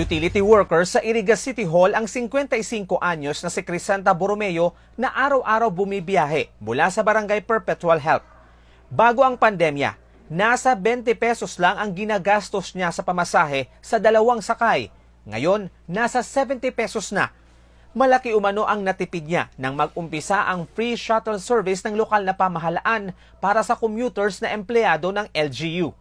Utility worker sa Iriga City Hall ang 55 anyos na si Crisanta Borromeo na araw-araw bumibiyahe mula sa Barangay Perpetual Help. Bago ang pandemya, nasa 20 pesos lang ang ginagastos niya sa pamasahe sa dalawang sakay. Ngayon, nasa 70 pesos na. Malaki umano ang natipid niya nang mag-umpisa ang free shuttle service ng lokal na pamahalaan para sa commuters na empleyado ng LGU.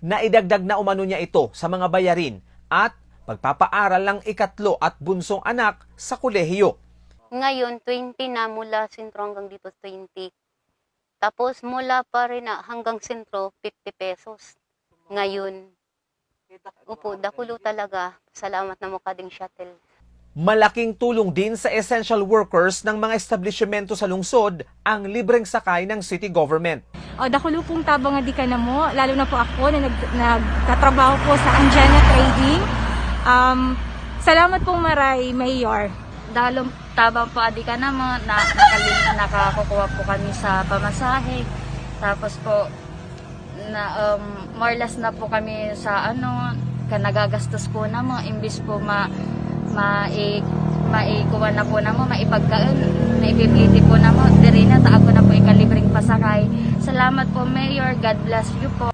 Naidagdag na umano niya ito sa mga bayarin at pagpapaaral ng ikatlo at bunsong anak sa kolehiyo. Ngayon, 20 na mula sentro hanggang dito, 20. Tapos mula pa rin hanggang sentro, 50 pesos. Ngayon, upo, dakulo talaga. Salamat na mukha ding shuttle. Malaking tulong din sa essential workers ng mga establishmento sa lungsod ang libreng sakay ng city government. O dakulo pong tabang nga di ka na mo, lalo na po ako na nagtatrabaho po sa Anjana Trading. Salamat pong maray, Mayor. Dahil tabang po adi ka na mo, nakakukuha po kami sa pamasahe. Tapos po, more or less na po kami sa nagagastos po na mo, imbis po maikuha na po na mo, maipagkain, maipipiti po na mo, diri na taako na po ikalibreng pasakay. Salamat po, Mayor. God bless you po.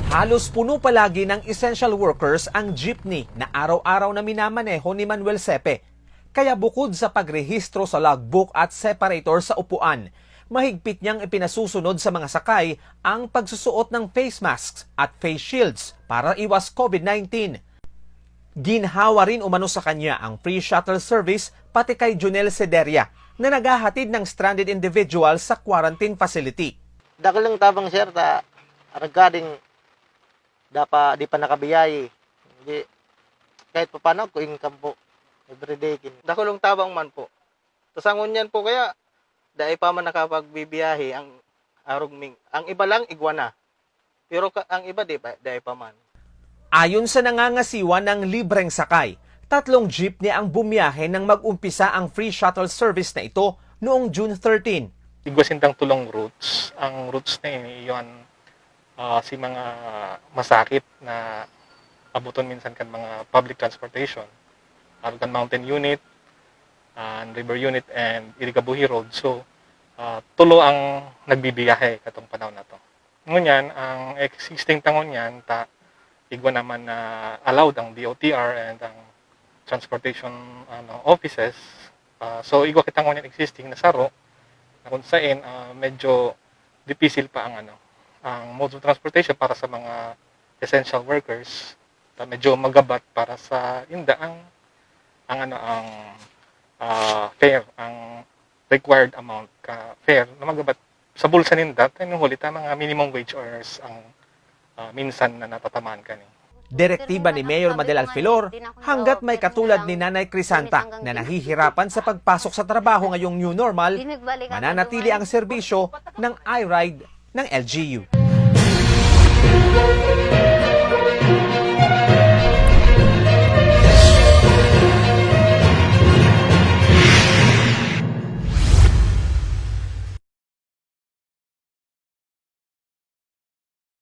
Halos puno palagi ng essential workers ang jeepney na araw-araw na minamaneho ni Manuel Sepe. Kaya bukod sa pagrehistro sa logbook at separator sa upuan, mahigpit niyang ipinasusunod sa mga sakay ang pagsusuot ng face masks at face shields para iwas COVID-19. Ginhawa rin umano sa kanya ang free shuttle service pati kay Junel Sederia na naghahatid ng stranded individuals sa quarantine facility. Dakilang tabang sir ta regarding di pa nakabiyahe. Hindi kahit pa paano ko income po everyday kin. Dakulong tabang man po. Tasangon yan po kaya dahil pa man nakapagbibiyahe ang arugming. Ang iba lang iguana. Pero ang iba dahil pa man. Ayon sa nangangasiwa ng libreng sakay, 3 jeepney ang bumiyahe nang mag-umpisa ang free shuttle service na ito noong June 13. Igwasintang tulong routes. Ang routes na yun, si mga masakit na abuton minsan kan mga public transportation. Kan mountain unit, and river unit, and Irigabuhi Road. So, tulo ang nagbibiyahe katong panahon na to. Ngunyan, ang existing tangon yan, igwa naman na allowed ang DOTR and ang transportation offices. So, igwa kitang ngunyan existing na saro, na kung saan medyo difficile pa ang modes of transportation para sa mga essential workers. Medyo magabat para sa fare, ang required amount ka fare na magabat sa bulsa ninda, hulita mga minimum wage earners ang minsan na natatamaan ka ni. Direktiba ni Mayor Madel Alfilor, hanggat may katulad ni Nanay Crisanta na nahihirapan sa pagpasok sa trabaho ngayong new normal, mananatili ang serbisyo ng iRide ng LGU.